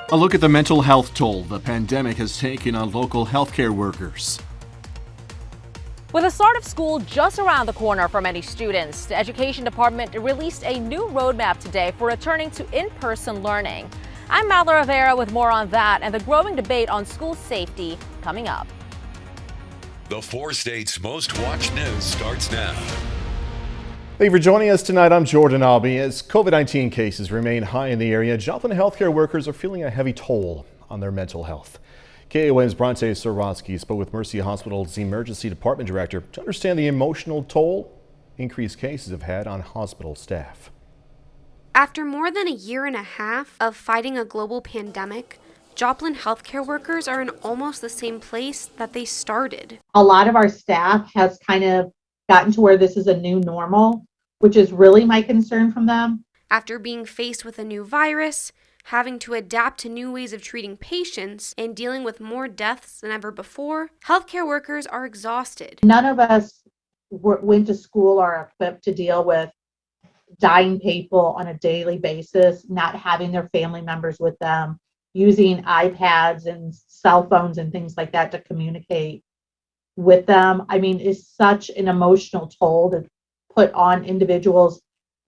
A look at the mental health toll the pandemic has taken on local healthcare workers. With the start of school just around the corner for many students, the Education Department released a new roadmap today for returning to in-person learning. I'm Mallory Rivera with more on that and the growing debate on school safety coming up. The 4 states' most watched news starts now. Thank you for joining us tonight. I'm Jordan Albee. As COVID-19 cases remain high in the area, Joplin healthcare workers are feeling a heavy toll on their mental health. KON's Bronte Sorotsky spoke with Mercy Hospital's emergency department director to understand the emotional toll increased cases have had on hospital staff. After more than a year and a half of fighting a global pandemic, Joplin healthcare workers are in almost the same place that they started. A lot of our staff has kind of gotten to where this is a new normal, which is really my concern from them. After being faced with a new virus, having to adapt to new ways of treating patients, and dealing with more deaths than ever before, healthcare workers are exhausted. None of us went to school or are equipped to deal with dying people on a daily basis, not having their family members with them, using iPads and cell phones and things like that to communicate with them. I mean, it's such an emotional toll to put on individuals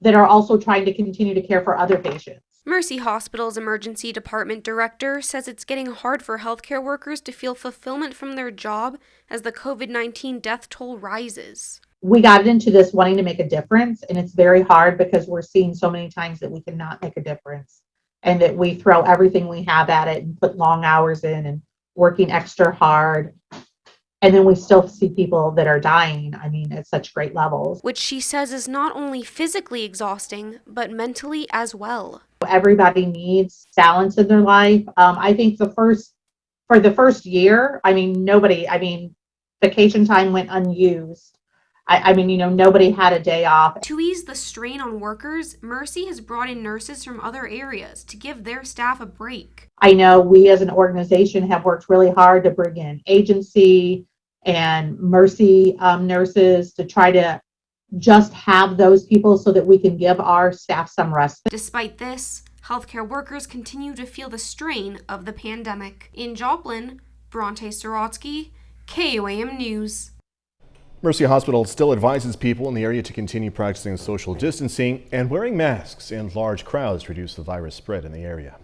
that are also trying to continue to care for other patients. Mercy Hospital's emergency department director says it's getting hard for healthcare workers to feel fulfillment from their job as the COVID-19 death toll rises. We got into this wanting to make a difference, and it's very hard because we're seeing so many times that we cannot make a difference and that we throw everything we have at it and put long hours in and working extra hard. And then we still see people that are dying, I mean, at such great levels. Which she says is not only physically exhausting, but mentally as well. Everybody needs balance in their life. I think for the first year, vacation time went unused. Nobody had a day off. To ease the strain on workers, Mercy has brought in nurses from other areas to give their staff a break. I know we as an organization have worked really hard to bring in agency and Mercy nurses to try to just have those people so that we can give our staff some rest. Despite this, healthcare workers continue to feel the strain of the pandemic. In Joplin, Bronte Sorotsky, KOAM News. Mercy Hospital still advises people in the area to continue practicing social distancing and wearing masks in large crowds to reduce the virus spread in the area.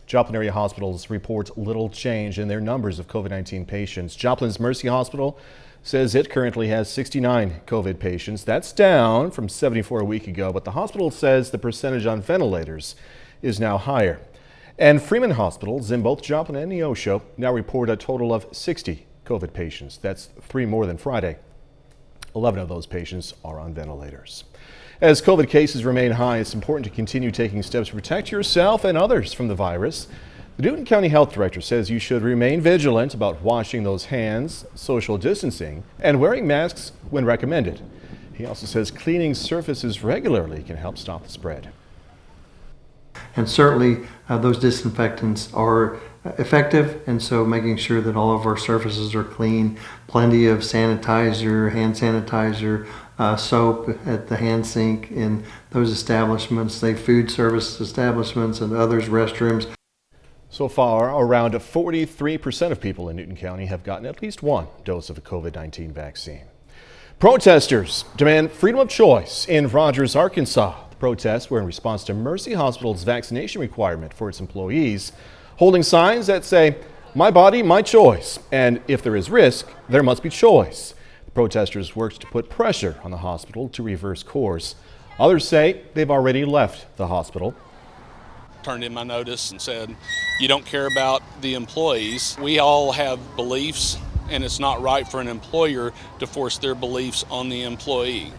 Joplin area hospitals report little change in their numbers of COVID-19 patients. Joplin's Mercy Hospital says it currently has 69 COVID patients. That's down from 74 a week ago, but the hospital says the percentage on ventilators is now higher. And Freeman hospitals in both Joplin and Neosho now report a total of 60 COVID patients. That's 3 more than Friday. 11 of those patients are on ventilators. As COVID cases remain high, it's important to continue taking steps to protect yourself and others from the virus. The Newton County Health Director says you should remain vigilant about washing those hands, social distancing, and wearing masks when recommended. He also says cleaning surfaces regularly can help stop the spread. And certainly those disinfectants are effective, and so making sure that all of our surfaces are clean, plenty of sanitizer, hand sanitizer, soap at the hand sink in those establishments, say food service establishments and others, restrooms. So far, around 43% of people in Newton County have gotten at least one dose of a COVID-19 vaccine. Protesters demand freedom of choice in Rogers, Arkansas. The protests were in response to Mercy Hospital's vaccination requirement for its employees, holding signs that say, "My body, my choice," and if there is risk, there must be choice. The protesters worked to put pressure on the hospital to reverse course. Others say they've already left the hospital. Turned in my notice and said, you don't care about the employees. We all have beliefs, and it's not right for an employer to force their beliefs on the employee.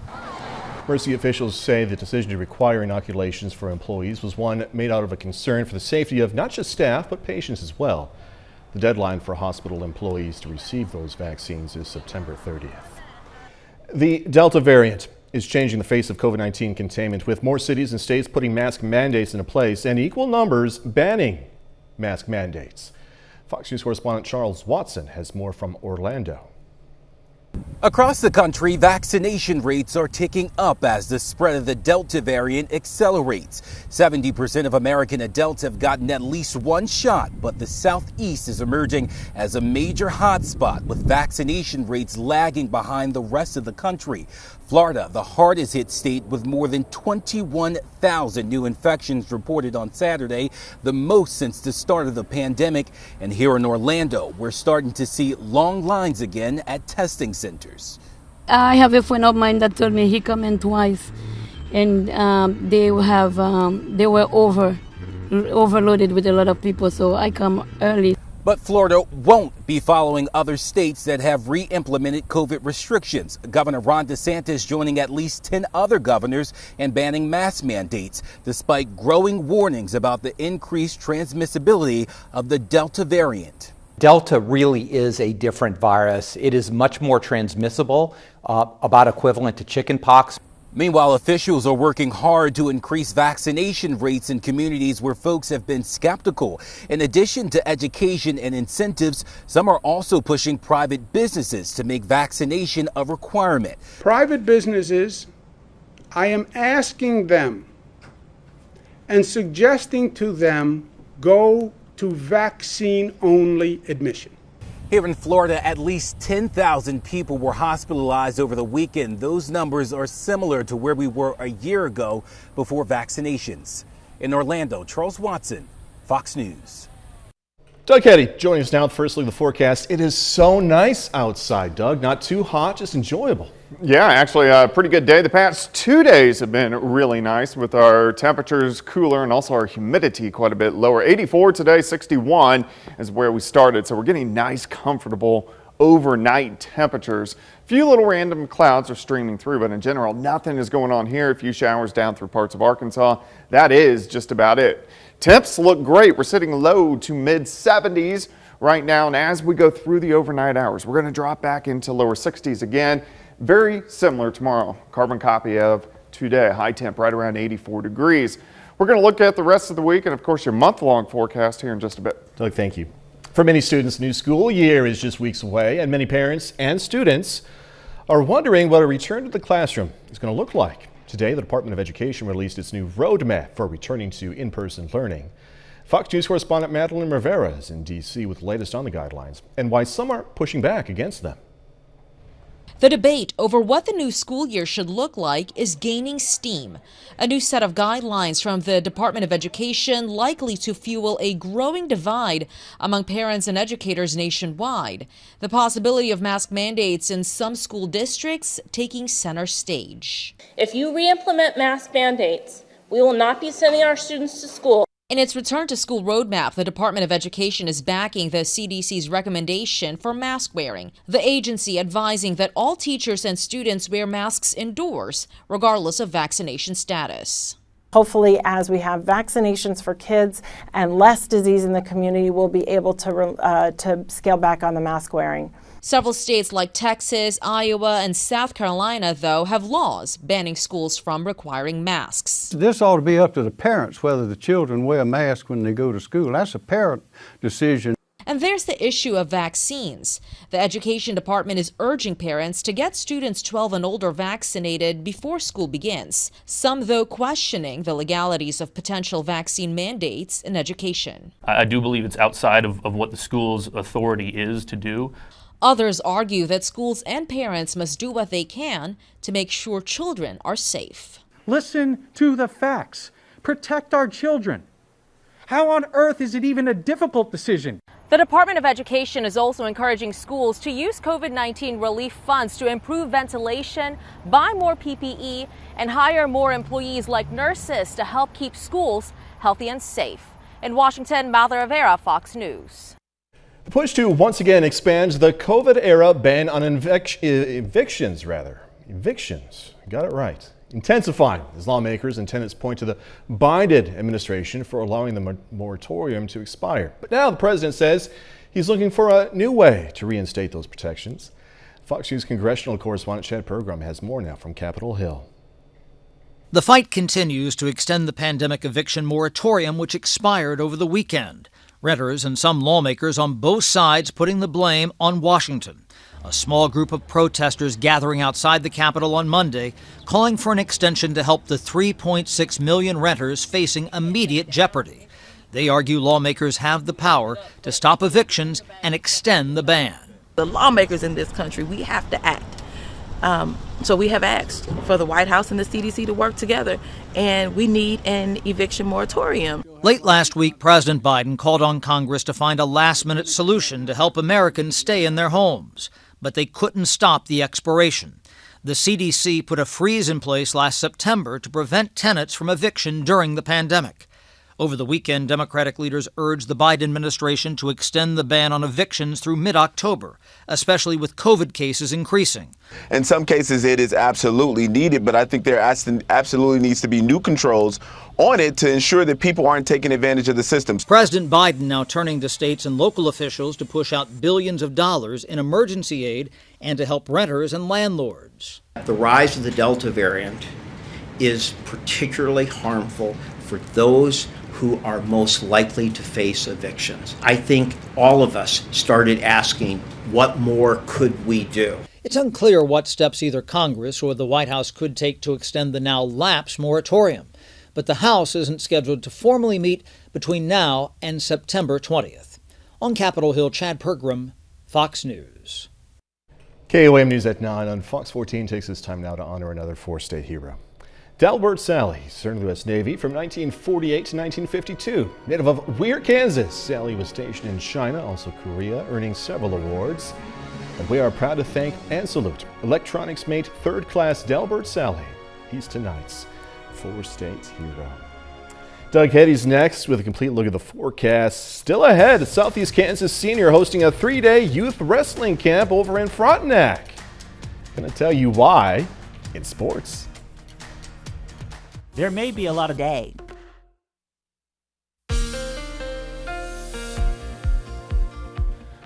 Mercy officials say the decision to require inoculations for employees was one made out of a concern for the safety of not just staff, but patients as well. The deadline for hospital employees to receive those vaccines is September 30th. The Delta variant is changing the face of COVID-19 containment, with more cities and states putting mask mandates into place and equal numbers banning mask mandates. Fox News correspondent Charles Watson has more from Orlando. Across the country, vaccination rates are ticking up as the spread of the Delta variant accelerates. 70% of American adults have gotten at least one shot, but the Southeast is emerging as a major hotspot with vaccination rates lagging behind the rest of the country. Florida, the hardest hit state with more than 21,000 new infections reported on Saturday, the most since the start of the pandemic. And here in Orlando, we're starting to see long lines again at testing centers. I have a friend of mine that told me he come in twice, and they were overloaded with a lot of people, so I come early. But Florida won't be following other states that have re-implemented COVID restrictions. Governor Ron DeSantis joining at least 10 other governors in banning mask mandates, despite growing warnings about the increased transmissibility of the Delta variant. Delta really is a different virus. It is much more transmissible, about equivalent to chickenpox. Meanwhile, officials are working hard to increase vaccination rates in communities where folks have been skeptical. In addition to education and incentives, some are also pushing private businesses to make vaccination a requirement. Private businesses, I am asking them and suggesting to them go to vaccine-only admission. Here in Florida, at least 10,000 people were hospitalized over the weekend. Those numbers are similar to where we were a year ago before vaccinations. In Orlando, Charles Watson, Fox News. Doug Heddy joining us now. Firstly, the forecast. It is so nice outside, Doug. Not too hot, just enjoyable. Yeah, actually a pretty good day. The past 2 days have been really nice with our temperatures cooler and also our humidity quite a bit lower. 84 today, 61 is where we started. So we're getting nice, comfortable overnight temperatures. A few little random clouds are streaming through, but in general, nothing is going on here. A few showers down through parts of Arkansas. That is just about it. Temps look great. We're sitting low to mid 70s right now. And as we go through the overnight hours, we're going to drop back into lower 60s again. Very similar tomorrow. Carbon copy of today. High temp right around 84 degrees. We're going to look at the rest of the week and, of course, your month-long forecast here in just a bit. Doug, thank you. For many students, the new school year is just weeks away, and many parents and students are wondering what a return to the classroom is going to look like. Today, the Department of Education released its new roadmap for returning to in-person learning. Fox News correspondent Madeline Rivera is in D.C. with the latest on the guidelines and why some are pushing back against them. The debate over what the new school year should look like is gaining steam. A new set of guidelines from the Department of Education likely to fuel a growing divide among parents and educators nationwide. The possibility of mask mandates in some school districts taking center stage. If you re-implement mask mandates, we will not be sending our students to school. In its return to school roadmap, the Department of Education is backing the CDC's recommendation for mask wearing. The agency advising that all teachers and students wear masks indoors, regardless of vaccination status. Hopefully, as we have vaccinations for kids and less disease in the community, we'll be able to scale back on the mask wearing. Several states like Texas, Iowa, and South Carolina, though, have laws banning schools from requiring masks. This ought to be up to the parents whether the children wear a mask when they go to school. That's a parent decision. And there's the issue of vaccines. The Education Department is urging parents to get students 12 and older vaccinated before school begins. Some, though, questioning the legalities of potential vaccine mandates in education. I do believe it's outside of what the school's authority is to do. Others argue that schools and parents must do what they can to make sure children are safe. Listen to the facts. Protect our children. How on earth is it even a difficult decision? The Department of Education is also encouraging schools to use COVID-19 relief funds to improve ventilation, buy more PPE, and hire more employees like nurses to help keep schools healthy and safe. In Washington, Madeline Rivera, Fox News. The push to once again expand the COVID-era ban on evictions. Got it right. Intensifying as lawmakers and tenants point to the Biden administration for allowing the moratorium to expire. But now the president says he's looking for a new way to reinstate those protections. Fox News congressional correspondent Chad Pergram has more now from Capitol Hill. The fight continues to extend the pandemic eviction moratorium, which expired over the weekend. Renters and some lawmakers on both sides putting the blame on Washington. A small group of protesters gathering outside the Capitol on Monday, calling for an extension to help the 3.6 million renters facing immediate jeopardy. They argue lawmakers have the power to stop evictions and extend the ban. The lawmakers in this country, we have to act. So we have asked for the White House and the CDC to work together, and we need an eviction moratorium. Late last week, President Biden called on Congress to find a last-minute solution to help Americans stay in their homes, but they couldn't stop the expiration. The CDC put a freeze in place last September to prevent tenants from eviction during the pandemic. Over the weekend, Democratic leaders urged the Biden administration to extend the ban on evictions through mid-October, especially with COVID cases increasing. In some cases, it is absolutely needed, but I think there absolutely needs to be new controls on it to ensure that people aren't taking advantage of the systems. President Biden now turning to states and local officials to push out billions of dollars in emergency aid and to help renters and landlords. The rise of the Delta variant is particularly harmful for those who are most likely to face evictions. I think all of us started asking, what more could we do? It's unclear what steps either Congress or the White House could take to extend the now lapsed moratorium, but the House isn't scheduled to formally meet between now and September 20th. On Capitol Hill, Chad Pergram, Fox News. KOAM News at 9 on Fox 14 takes this time now to honor another four-state hero. Delbert Sally served the U.S. Navy from 1948 to 1952. Native of Weir, Kansas, Sally was stationed in China, also Korea, earning several awards. And we are proud to thank and salute electronics mate third-class Delbert Sally. He's tonight's four-state hero. Doug Heddy's next with a complete look at the forecast. Still ahead, Southeast Kansas Senior hosting a 3-day youth wrestling camp over in Frontenac. Gonna tell you why in sports. There may be a lot of day.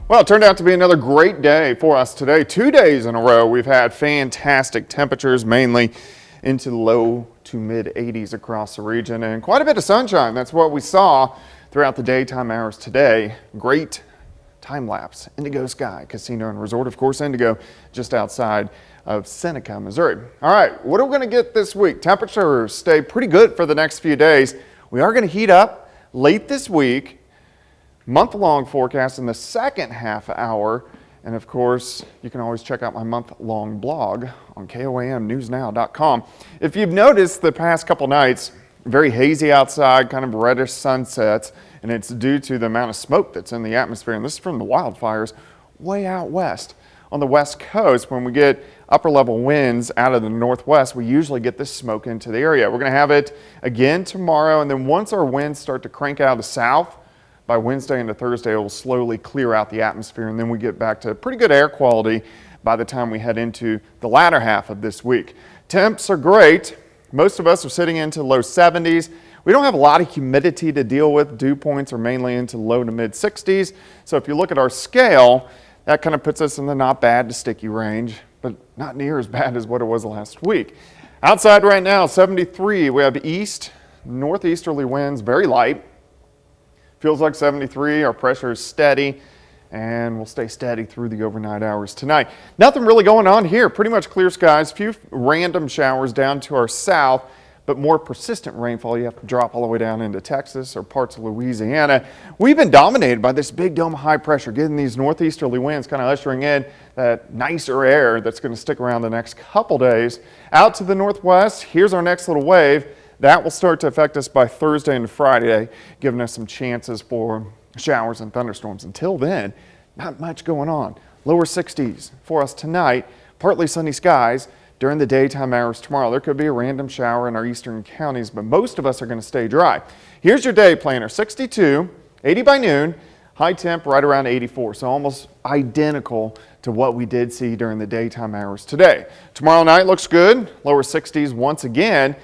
Well, it turned out to be another great day for us today. 2 days in a row, we've had fantastic temperatures, mainly into the low to mid 80s across the region, and quite a bit of sunshine. That's what we saw throughout the daytime hours today. Great time lapse. Indigo Sky Casino and Resort, of course, Indigo, just outside of Seneca, Missouri. All right, what are we going to get this week? Temperatures stay pretty good for the next few days. We are going to heat up late this week. Month-long forecast in the second half hour. And of course, you can always check out my month-long blog on KOAMnewsnow.com. If you've noticed the past couple nights, very hazy outside, kind of reddish sunsets, and it's due to the amount of smoke that's in the atmosphere. And this is from the wildfires way out west. On the west coast, when we get upper level winds out of the northwest, we usually get this smoke into the area. We're going to have it again tomorrow, and then once our winds start to crank out of the south, by Wednesday into Thursday, it will slowly clear out the atmosphere, and then we get back to pretty good air quality by the time we head into the latter half of this week. Temps are great. Most of us are sitting into low 70s. We don't have a lot of humidity to deal with. Dew points are mainly into low to mid 60s. So if you look at our scale, that kind of puts us in the not bad to sticky range, but not near as bad as what it was last week. Outside right now, 73. We have east, northeasterly winds, very light. Feels like 73. Our pressure is steady, and we'll stay steady through the overnight hours tonight. Nothing really going on here. Pretty much clear skies. Few random showers down to our south, but more persistent rainfall. You have to drop all the way down into Texas or parts of Louisiana. We've been dominated by this big dome of high pressure, getting these northeasterly winds, kind of ushering in that nicer air that's going to stick around the next couple days. Out to the northwest, here's our next little wave. That will start to affect us by Thursday and Friday, giving us some chances for showers and thunderstorms. Until then, not much going on. Lower 60s for us tonight, partly sunny skies. During the daytime hours tomorrow, there could be a random shower in our eastern counties, but most of us are going to stay dry. Here's your day planner: 62, 80 by noon, high temp right around 84, so almost identical to what we did see during the daytime hours today. Tomorrow night looks good, lower 60s once again.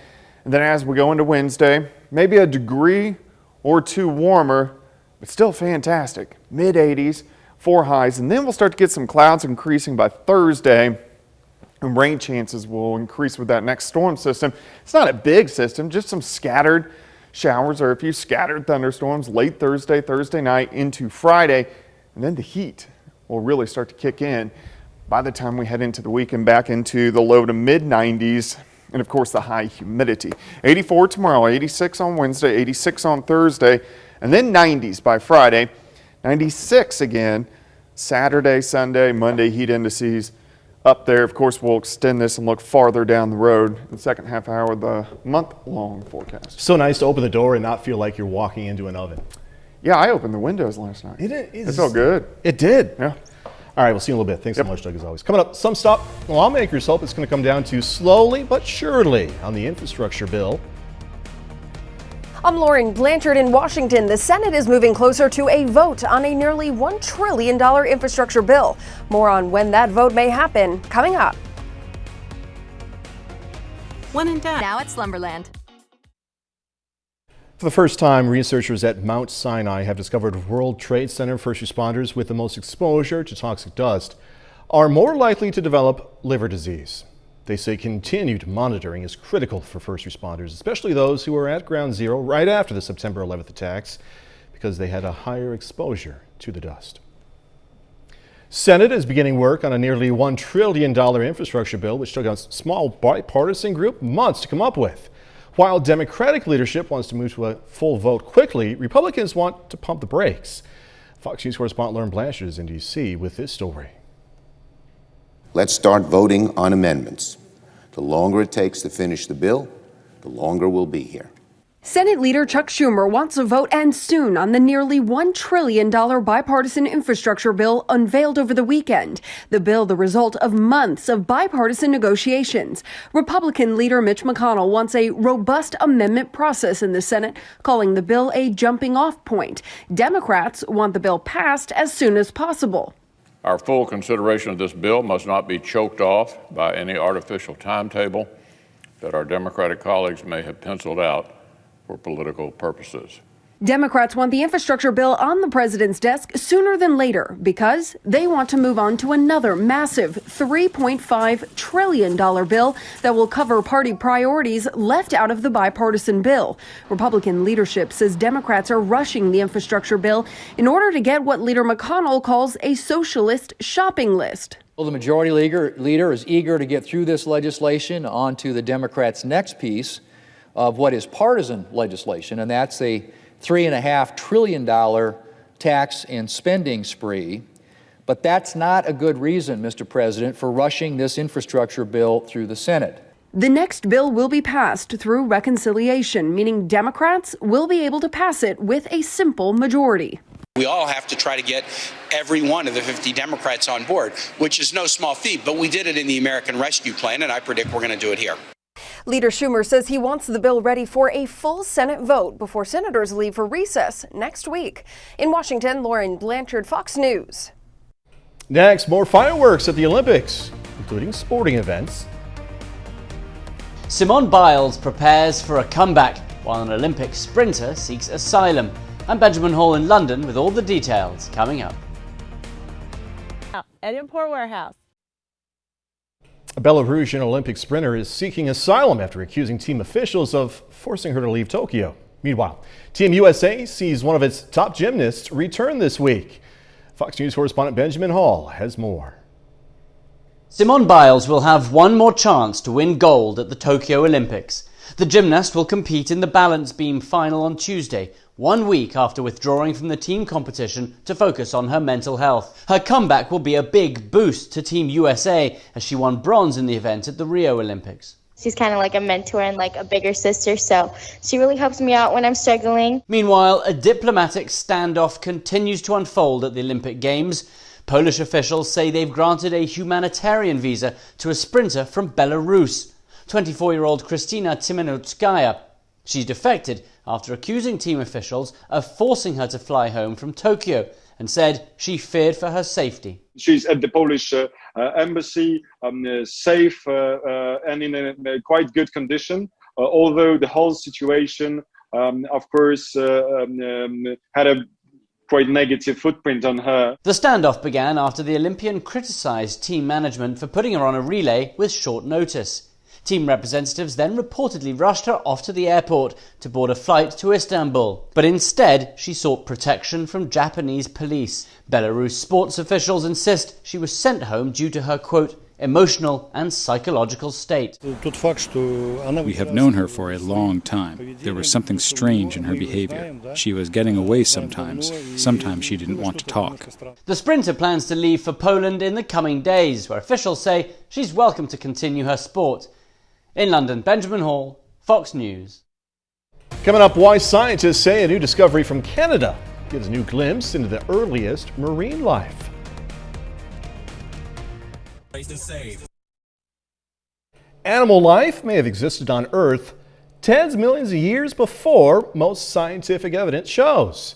And then as we go into Wednesday, maybe a degree or two warmer, but still fantastic. Mid 80s, 4 highs, and then we'll start to get some clouds increasing by Thursday, and rain chances will increase with that next storm system. It's not a big system, just some scattered showers or a few scattered thunderstorms late Thursday night into Friday, and then the heat will really start to kick in by the time we head into the weekend, back into the low to mid 90s. And of course, the high humidity. 84 tomorrow, 86 on Wednesday, 86 on Thursday, and then 90s by Friday. 96 again Saturday, Sunday, Monday. Heat indices up there. Of course, we'll extend this and look farther down the road in the second half hour of the month-long forecast. So nice to open the door and not feel like you're walking into an oven. Yeah, I opened the windows last night. It felt good. It did. Yeah. All right, we'll see you in a little bit. Thanks so much, Doug, as always. Coming up, some stuff lawmakers hope it's going to come down to slowly but surely on the infrastructure bill. I'm Lauren Blanchard in Washington. The Senate is moving closer to a vote on a nearly $1 trillion infrastructure bill. More on when that vote may happen coming up. One and done. Now at Slumberland. For the first time, researchers at Mount Sinai have discovered World Trade Center first responders with the most exposure to toxic dust are more likely to develop liver disease. They say continued monitoring is critical for first responders, especially those who were at ground zero right after the September 11th attacks, because they had a higher exposure to the dust. Senate is beginning work on a nearly $1 trillion infrastructure bill, which took a small bipartisan group months to come up with. While Democratic leadership wants to move to a full vote quickly, Republicans want to pump the brakes. Fox News correspondent Lauren Blanchard is in D.C. with this story. Let's start voting on amendments. The longer it takes to finish the bill, the longer we'll be here. Senate Leader Chuck Schumer wants a vote and soon on the nearly $1 trillion bipartisan infrastructure bill unveiled over the weekend. The bill, the result of months of bipartisan negotiations. Republican leader Mitch McConnell wants a robust amendment process in the Senate, calling the bill a jumping-off point. Democrats want the bill passed as soon as possible. Our full consideration of this bill must not be choked off by any artificial timetable that our Democratic colleagues may have penciled out for political purposes. Democrats want the infrastructure bill on the president's desk sooner than later because they want to move on to another massive $3.5 trillion bill that will cover party priorities left out of the bipartisan bill. Republican leadership says Democrats are rushing the infrastructure bill in order to get what Leader McConnell calls a socialist shopping list. Well, the majority leader is eager to get through this legislation onto the Democrats' next piece of what is partisan legislation, and that's a $3.5 trillion tax and spending spree. But that's not a good reason, Mr. President, for rushing this infrastructure bill through the Senate. The next bill will be passed through reconciliation, meaning Democrats will be able to pass it with a simple majority. We all have to try to get every one of the 50 Democrats on board, which is no small feat, but we did it in the American Rescue Plan, and I predict we're going to do it here. Leader Schumer says he wants the bill ready for a full Senate vote before senators leave for recess next week. In Washington, Lauren Blanchard, Fox News. Next, more fireworks at the Olympics, including sporting events. Simone Biles prepares for a comeback while an Olympic sprinter seeks asylum. I'm Benjamin Hall in London with all the details coming up. At Import Warehouse. A Belarusian Olympic sprinter is seeking asylum after accusing team officials of forcing her to leave Tokyo. Meanwhile, Team USA sees one of its top gymnasts return this week. Fox News correspondent Benjamin Hall has more. Simone Biles will have one more chance to win gold at the Tokyo Olympics. The gymnast will compete in the balance beam final on Tuesday, 1 week after withdrawing from the team competition to focus on her mental health. Her comeback will be a big boost to Team USA as she won bronze in the event at the Rio Olympics. She's kind of like a mentor and like a bigger sister, so she really helps me out when I'm struggling. Meanwhile, a diplomatic standoff continues to unfold at the Olympic Games. Polish officials say they've granted a humanitarian visa to a sprinter from Belarus, 24-year-old Kristina Timonutskaya. She's defected after accusing team officials of forcing her to fly home from Tokyo and said she feared for her safety. She's at the Polish embassy, safe and in a quite good condition, although the whole situation, of course, had a quite negative footprint on her. The standoff began after the Olympian criticised team management for putting her on a relay with short notice. Team representatives then reportedly rushed her off to the airport to board a flight to Istanbul. But instead, she sought protection from Japanese police. Belarus sports officials insist she was sent home due to her, quote, emotional and psychological state. We have known her for a long time. There was something strange in her behavior. She was getting away sometimes. Sometimes she didn't want to talk. The sprinter plans to leave for Poland in the coming days, where officials say she's welcome to continue her sport. In London, Benjamin Hall, Fox News. Coming up, why scientists say a new discovery from Canada gives a new glimpse into the earliest marine life. Animal life may have existed on Earth tens of millions of years before most scientific evidence shows.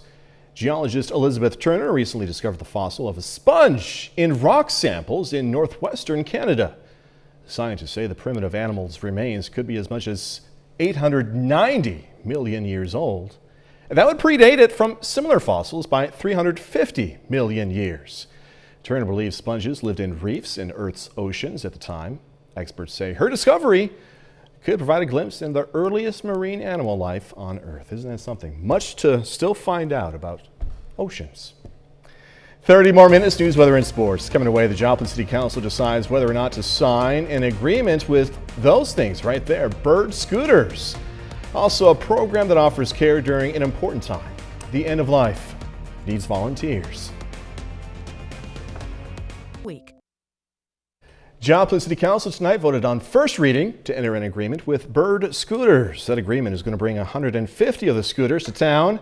Geologist Elizabeth Turner recently discovered the fossil of a sponge in rock samples in northwestern Canada. Scientists say the primitive animal's remains could be as much as 890 million years old. And that would predate it from similar fossils by 350 million years. Turner believes sponges lived in reefs in Earth's oceans at the time. Experts say her discovery could provide a glimpse into the earliest marine animal life on Earth. Isn't that something? Much to still find out about oceans. 30 more minutes, news, weather, and sports. Coming away, the Joplin City Council decides whether or not to sign an agreement with those things right there, bird scooters. Also, a program that offers care during an important time, the end of life, needs volunteers. Week. Joplin City Council tonight voted on first reading to enter an agreement with bird scooters. That agreement is going to bring 150 of the scooters to town.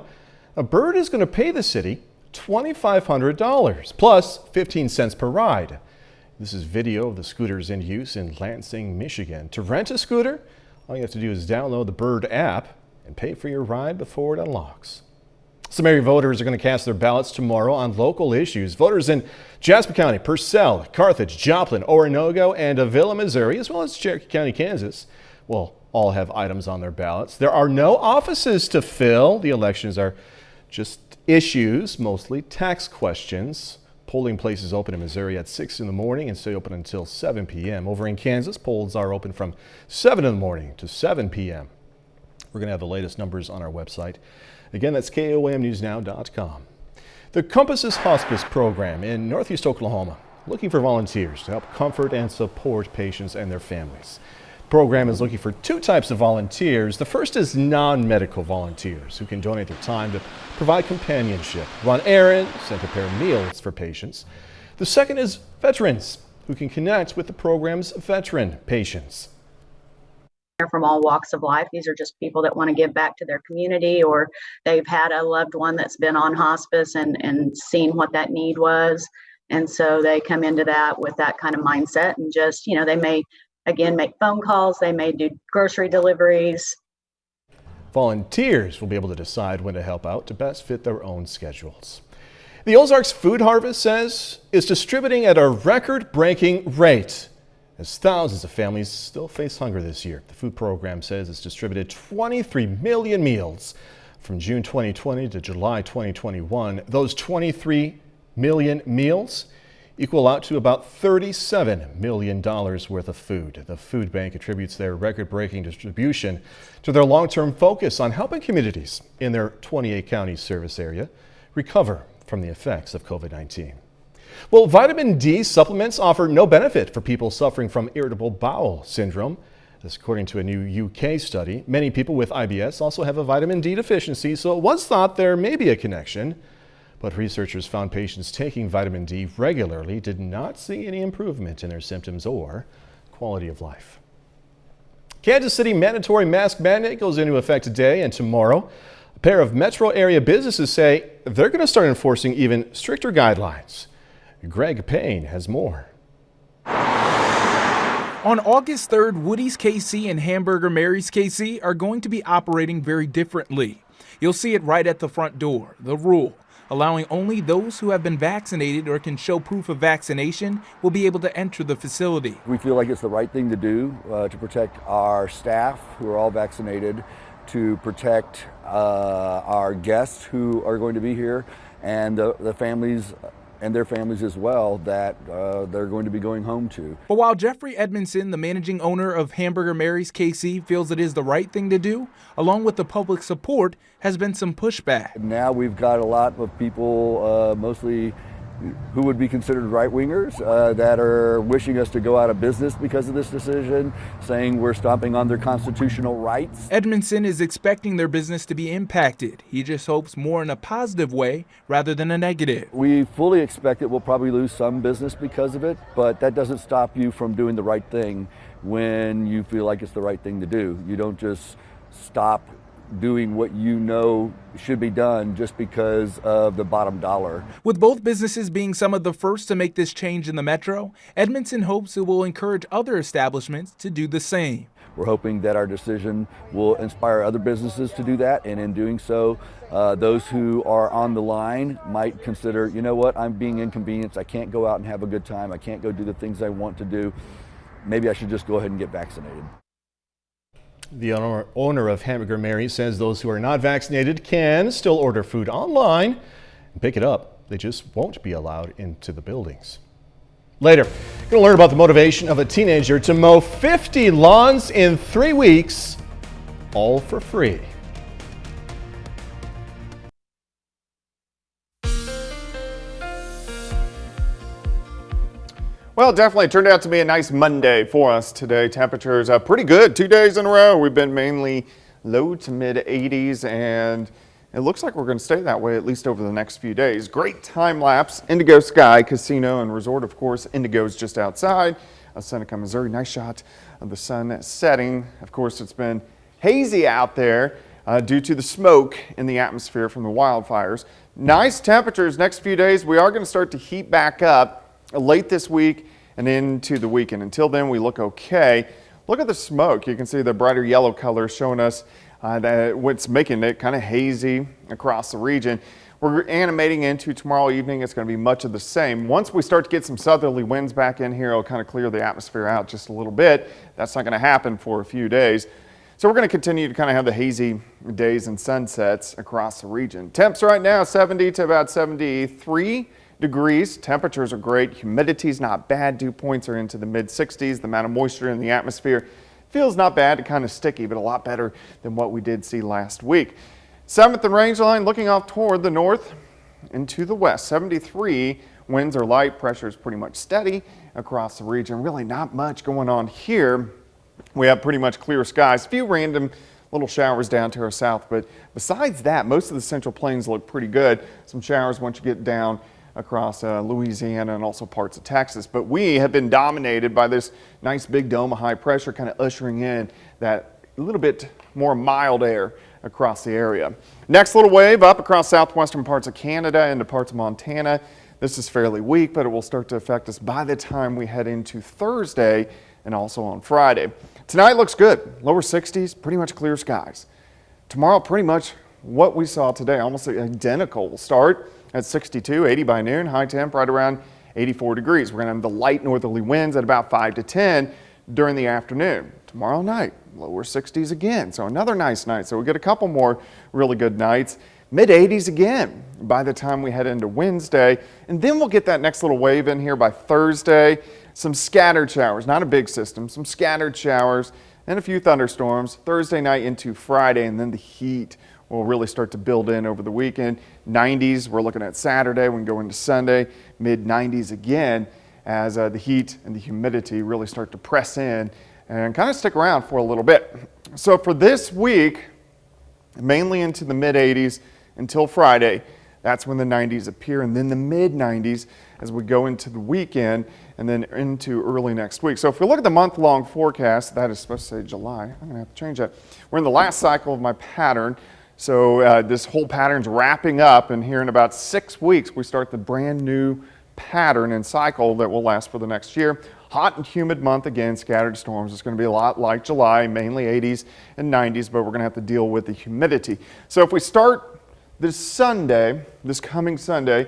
A bird is going to pay the city $2,500 plus 15 cents per ride. This is video of the scooters in use in Lansing, Michigan. To rent a scooter, all you have to do is download the Bird app and pay for your ride before it unlocks. Some area voters are going to cast their ballots tomorrow on local issues. Voters in Jasper County, Purcell, Carthage, Joplin, Oronogo, and Avila, Missouri, as well as Cherokee County, Kansas, will all have items on their ballots. There are no offices to fill. The elections are just issues, mostly tax questions. Polling places open in Missouri at 6 in the morning and stay open until 7 p.m. Over in Kansas, polls are open from 7 in the morning to 7 p.m. We're going to have the latest numbers on our website. Again, that's KOAMNewsNow.com. The COMPASSUS Hospice program in Northeast Oklahoma, looking for volunteers to help comfort and support patients and their families. The program is looking for two types of volunteers. The first is non-medical volunteers who can donate their time to provide companionship, run errands, and prepare meals for patients. The second is veterans who can connect with the program's veteran patients. From all walks of life. These are just people that want to give back to their community, or they've had a loved one that's been on hospice and seen what that need was. And so they come into that with that kind of mindset and just, they may, again, make phone calls. They may do grocery deliveries. Volunteers will be able to decide when to help out to best fit their own schedules. The Ozarks Food Harvest says is distributing at a record-breaking rate as thousands of families still face hunger this year. The food program says it's distributed 23 million meals from June 2020 to July 2021. Those 23 million meals equal out to about $37 million worth of food. The food bank attributes their record-breaking distribution to their long-term focus on helping communities in their 28 county service area recover from the effects of COVID-19. Well, vitamin D supplements offer no benefit for people suffering from irritable bowel syndrome. This according to a new UK study. Many people with IBS also have a vitamin D deficiency, so it was thought there may be a connection. But researchers found patients taking vitamin D regularly did not see any improvement in their symptoms or quality of life. Kansas City mandatory mask mandate goes into effect today and tomorrow. A pair of metro area businesses say they're going to start enforcing even stricter guidelines. Greg Payne has more. On August 3rd, Woody's KC and Hamburger Mary's KC are going to be operating very differently. You'll see it right at the front door, the rule, allowing only those who have been vaccinated or can show proof of vaccination will be able to enter the facility. We feel like it's the right thing to do to protect our staff who are all vaccinated, to protect our guests who are going to be here, and the families and their families as well that they're going to be going home to. But while Jeffrey Edmondson, the managing owner of Hamburger Mary's KC, feels it is the right thing to do, along with the public support, has been some pushback. Now we've got a lot of people, mostly who would be considered right-wingers, that are wishing us to go out of business because of this decision, saying we're stomping on their constitutional rights. Edmondson is expecting their business to be impacted. He just hopes more in a positive way rather than a negative. We fully expect that we'll probably lose some business because of it, but that doesn't stop you from doing the right thing when you feel like it's the right thing to do. You don't just stop doing what you know should be done just because of the bottom dollar. With both businesses being some of the first to make this change in the metro, Edmondson hopes it will encourage other establishments to do the same. We're hoping that our decision will inspire other businesses to do that, and in doing so, those who are on the line might consider, you know what, I'm being inconvenienced, I can't go out and have a good time, I can't go do the things I want to do, maybe I should just go ahead and get vaccinated. The owner of Hamburger Mary says those who are not vaccinated can still order food online and pick it up. They just won't be allowed into the buildings. Later, you're going to learn about the motivation of a teenager to mow 50 lawns in 3 weeks, all for free. Well, it definitely turned out to be a nice Monday for us today. Temperatures are pretty good 2 days in a row. We've been mainly low to mid 80s, and it looks like we're going to stay that way at least over the next few days. Great time lapse. Indigo Sky Casino and Resort, of course. Indigo's just outside of Seneca, Missouri. Nice shot of the sun setting. Of course, it's been hazy out there due to the smoke in the atmosphere from the wildfires. Nice temperatures next few days. We are going to start to heat back up late this week and into the weekend. Until then, we look okay. Look at the smoke. You can see the brighter yellow color showing us that what's making it kind of hazy across the region. We're animating into tomorrow evening. It's going to be much of the same. Once we start to get some southerly winds back in here, it'll kind of clear the atmosphere out just a little bit. That's not going to happen for a few days. So we're going to continue to kind of have the hazy days and sunsets across the region. Temps right now 70 to about 73 degrees. Temperatures are great. Humidity's not bad. Dew points are into the mid 60s. The amount of moisture in the atmosphere feels not bad, kind of sticky, but a lot better than what we did see last week. 7th and range line looking off toward the north into the west. 73. Winds are light. Pressure is pretty much steady across the region. Really not much going on here. We have pretty much clear skies. A few random little showers down to our south, but besides that, most of the central plains look pretty good. Some showers once you get down across Louisiana and also parts of Texas. But we have been dominated by this nice big dome of high pressure kind of ushering in that little bit more mild air across the area. Next little wave up across southwestern parts of Canada into parts of Montana. This is fairly weak, but it will start to affect us by the time we head into Thursday and also on Friday. Tonight looks good. Lower 60s, pretty much clear skies. Tomorrow, pretty much what we saw today, almost identical. We'll start at 62, 80 by noon, high temp right around 84 degrees. We're going to have the light northerly winds at about 5 to 10 during the afternoon. Tomorrow night, lower 60s again, so another nice night. So we get a couple more really good nights. Mid 80s again by the time we head into Wednesday, and then we'll get that next little wave in here by Thursday. Some scattered showers, not a big system, some scattered showers and a few thunderstorms Thursday night into Friday, and then the heat will really start to build in over the weekend. 90s, we're looking at Saturday. We can go into Sunday, mid 90s again as the heat and the humidity really start to press in and kind of stick around for a little bit. So for this week, mainly into the mid 80s until Friday, that's when the 90s appear, and then the mid 90s as we go into the weekend and then into early next week. So if we look at the month-long forecast, that is supposed to say July. I'm going to have to change that. We're in the last cycle of my pattern. So this whole pattern's wrapping up, and here in about 6 weeks, we start the brand new pattern and cycle that will last for the next year. Hot and humid month again, scattered storms. It's going to be a lot like July, mainly 80s and 90s, but we're going to have to deal with the humidity. So if we start this Sunday, this coming Sunday,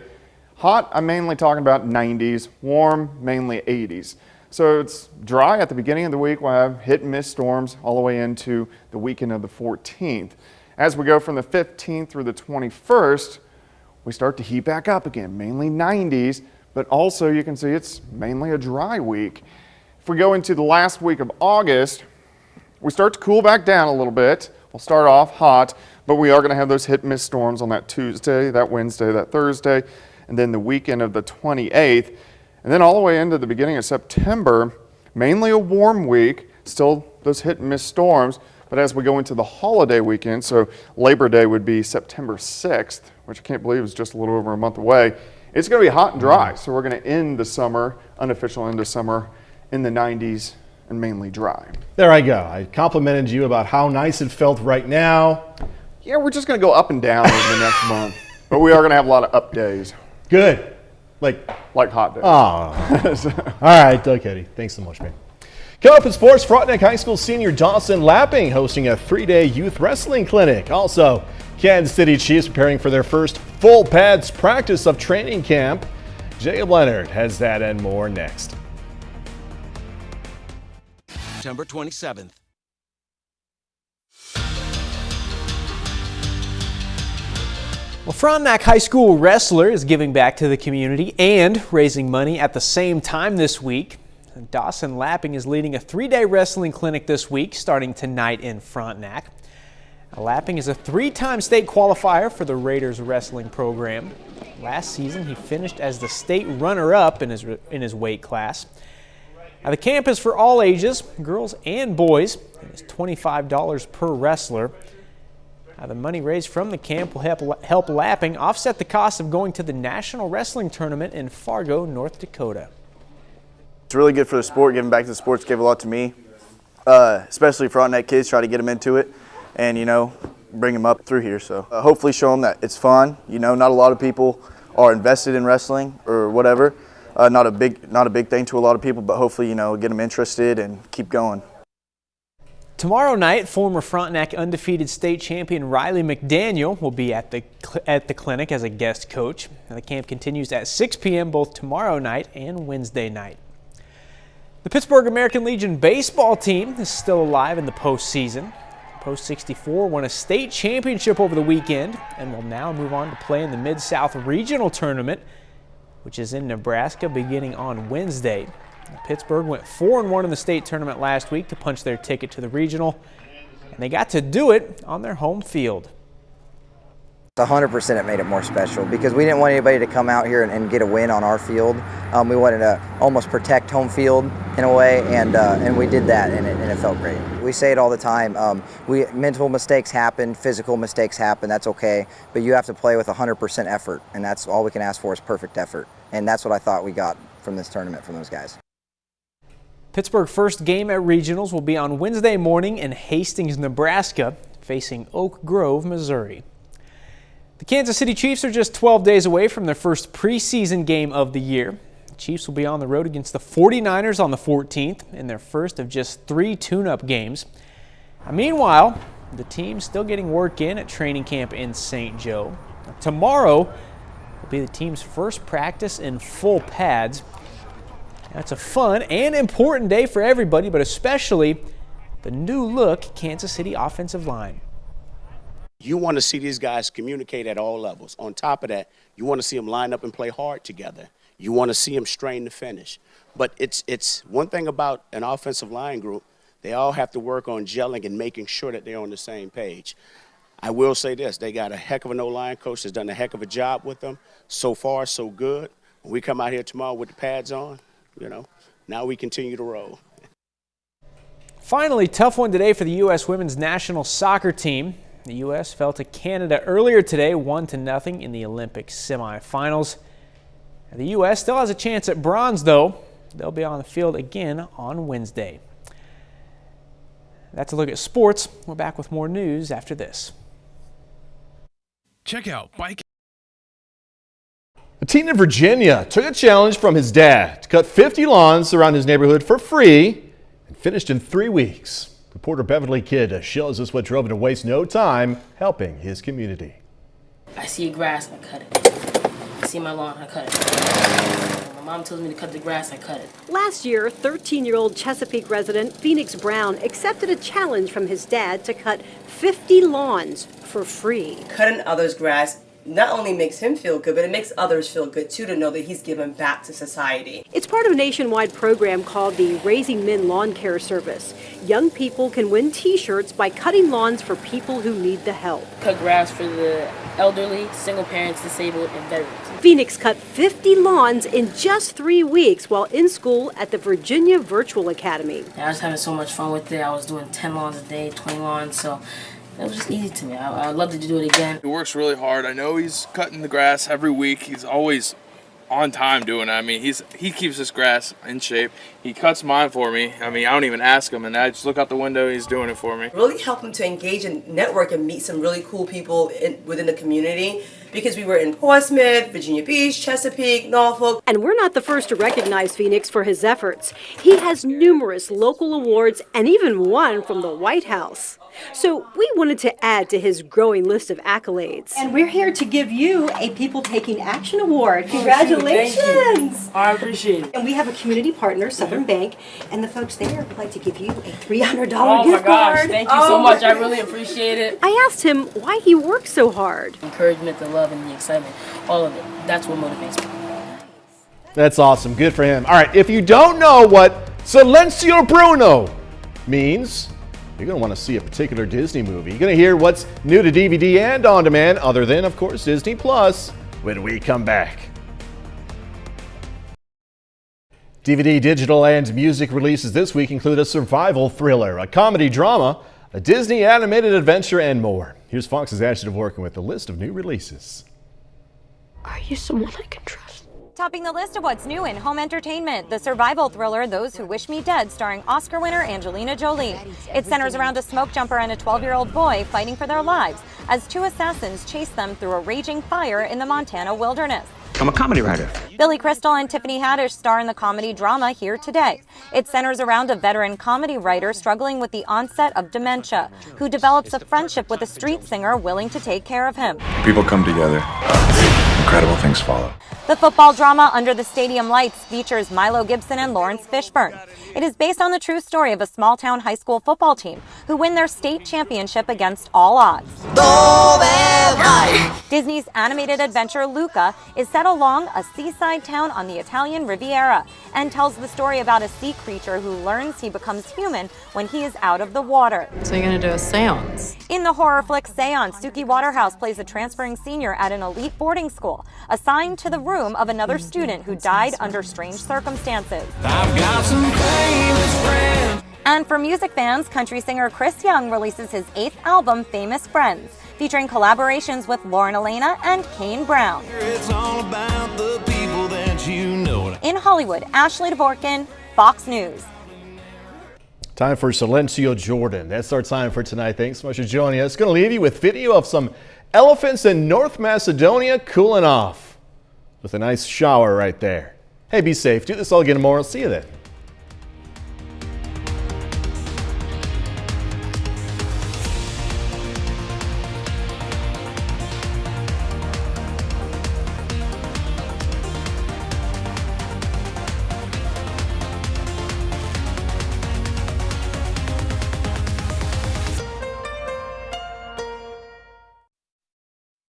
hot, I'm mainly talking about 90s, warm, mainly 80s. So it's dry at the beginning of the week. We'll have hit and miss storms all the way into the weekend of the 14th. As we go from the 15th through the 21st, we start to heat back up again, mainly 90s, but also you can see it's mainly a dry week. If we go into the last week of August, we start to cool back down a little bit. We'll start off hot, but we are going to have those hit-miss storms on that Tuesday, that Wednesday, that Thursday, and then the weekend of the 28th. And then all the way into the beginning of September, mainly a warm week, still those hit-and-miss storms. But as we go into the holiday weekend, so Labor Day would be September 6th, which I can't believe is just a little over a month away, it's going to be hot and dry. So we're going to end the summer, unofficial end of summer, in the 90s and mainly dry. There I go. I complimented you about how nice it felt right now. Yeah, we're just going to go up and down over the next month. But we are going to have a lot of up days. Good. Like hot days. Oh. All right, Doug Eddy. Thanks so much, man. Coming up in sports, Frontenac High School senior Dawson Lapping hosting a 3-day youth wrestling clinic. Also, Kansas City Chiefs preparing for their first full pads practice of training camp. Jacob Leonard has that and more next. September 27th. Well, Frontenac High School wrestler is giving back to the community and raising money at the same time this week. Dawson Lapping is leading a 3-day wrestling clinic this week, starting tonight in Frontenac. Lapping is a 3-time state qualifier for the Raiders wrestling program. Last season, he finished as the state runner-up in his weight class. Now, the camp is for all ages, girls and boys, and it's $25 per wrestler. Now, the money raised from the camp will help Lapping offset the cost of going to the National Wrestling Tournament in Fargo, North Dakota. It's really good for the sport. Giving back to the sports gave a lot to me, especially Frontenac kids. Try to get them into it and, bring them up through here. So hopefully show them that it's fun. Not a lot of people are invested in wrestling or whatever. Not a big thing to a lot of people, but hopefully, get them interested and keep going. Tomorrow night, former Frontenac undefeated state champion Riley McDaniel will be at the clinic as a guest coach. Now, the camp continues at 6 p.m. both tomorrow night and Wednesday night. The Pittsburgh American Legion baseball team is still alive in the postseason. Post 64 won a state championship over the weekend and will now move on to play in the Mid-South Regional Tournament, which is in Nebraska beginning on Wednesday. Pittsburgh went 4-1 in the state tournament last week to punch their ticket to the regional, and they got to do it on their home field. 100% it made it more special because we didn't want anybody to come out here and get a win on our field. We wanted to almost protect home field in a way, and we did that, and it felt great. We say it all the time. Mental mistakes happen, physical mistakes happen. That's okay, but you have to play with 100% effort, and that's all we can ask for is perfect effort. And that's what I thought we got from this tournament from those guys. Pittsburgh's first game at regionals will be on Wednesday morning in Hastings, Nebraska, facing Oak Grove, Missouri. The Kansas City Chiefs are just 12 days away from their first preseason game of the year. The Chiefs will be on the road against the 49ers on the 14th in their first of just 3 tune-up games. Meanwhile, the team's still getting work in at training camp in St. Joe. Tomorrow will be the team's first practice in full pads. That's a fun and important day for everybody, but especially the new-look Kansas City offensive line. You want to see these guys communicate at all levels. On top of that, you want to see them line up and play hard together. You want to see them strain to finish. But it's one thing about an offensive line group, they all have to work on gelling and making sure that they're on the same page. I will say this, they got a heck of an O-line coach that's done a heck of a job with them. So far, so good. When we come out here tomorrow with the pads on, now we continue to roll. Finally, tough one today for the U.S. women's national soccer team. The U.S. fell to Canada earlier today, 1-0 in the Olympic semifinals. The U.S. still has a chance at bronze, though. They'll be on the field again on Wednesday. That's a look at sports. We're back with more news after this. Check out Bike. A teen in Virginia took a challenge from his dad to cut 50 lawns around his neighborhood for free and finished in 3 weeks. Reporter Beverly Kidd shows us what drove him to waste no time helping his community. I see grass, I cut it. I see my lawn, I cut it. When my mom tells me to cut the grass, I cut it. Last year, 13-year-old Chesapeake resident Phoenix Brown accepted a challenge from his dad to cut 50 lawns for free. Cutting others' grass not only makes him feel good, but it makes others feel good too, to know that he's given back to society. It's part of a nationwide program called the Raising Men Lawn Care Service. Young people can win t-shirts by cutting lawns for people who need the help. Cut grass for the elderly, single parents, disabled, and veterans. Phoenix cut 50 lawns in just 3 weeks while in school at the Virginia Virtual Academy. I was having so much fun with it. I was doing 10 lawns a day, 20 lawns, so it was just easy to me. I'd love to do it again. He works really hard. I know he's cutting the grass every week. He's always on time doing it. I mean, he keeps his grass in shape. He cuts mine for me. I mean, I don't even ask him, and I just look out the window, he's doing it for me. Really help him to engage and network and meet some really cool people within the community, because we were in Portsmouth, Virginia Beach, Chesapeake, Norfolk. And we're not the first to recognize Phoenix for his efforts. He has numerous local awards and even one from the White House. So we wanted to add to his growing list of accolades. And we're here to give you a People Taking Action Award. Congratulations! I appreciate it. And we have a community partner, Southern Bank, and the folks there would like to give you a $300 gift card. Oh my gosh, thank you so much. I Oh. really appreciate it. I asked him why he works so hard. Encouragement, the love, and the excitement, all of it. That's what motivates me. That's awesome. Good for him. All right, if you don't know what Silencio Bruno means, you're going to want to see a particular Disney movie. You're going to hear what's new to DVD and on demand, other than, of course, Disney Plus, when we come back. DVD, digital, and music releases this week include a survival thriller, a comedy drama, a Disney animated adventure, and more. Here's Fox's Ashley working with the list of new releases. Are you someone I can trust? Topping the list of what's new in home entertainment, the survival thriller Those Who Wish Me Dead, starring Oscar winner Angelina Jolie. It centers around a smoke jumper and a 12-year-old boy fighting for their lives as two assassins chase them through a raging fire in the Montana wilderness. I'm a comedy writer. Billy Crystal and Tiffany Haddish star in the comedy drama Here Today. It centers around a veteran comedy writer struggling with the onset of dementia, who develops a friendship with a street singer willing to take care of him. People come together. Incredible things follow. The football drama Under the Stadium Lights features Milo Gibson and Lawrence Fishburne. It is based on the true story of a small-town high school football team who win their state championship against all odds. Disney's animated adventure Luca is set along a seaside town on the Italian Riviera and tells the story about a sea creature who learns he becomes human when he is out of the water. So you're going to do a seance? In the horror flick Seance, Suki Waterhouse plays a transferring senior at an elite boarding school, assigned to the room of another student who died under strange circumstances. I've got some famous friends. And for music fans, country singer Chris Young releases his 8th album, Famous Friends, featuring collaborations with Lauren Elena and Kane Brown. It's all about the people that you know. In Hollywood, Ashley Dvorkin, Fox News. Time for Silencio Jordan. That's our time for tonight. Thanks so much for joining us. Going to leave you with video of some elephants in North Macedonia cooling off with a nice shower right there. Hey, be safe. Do this all again tomorrow. See you then.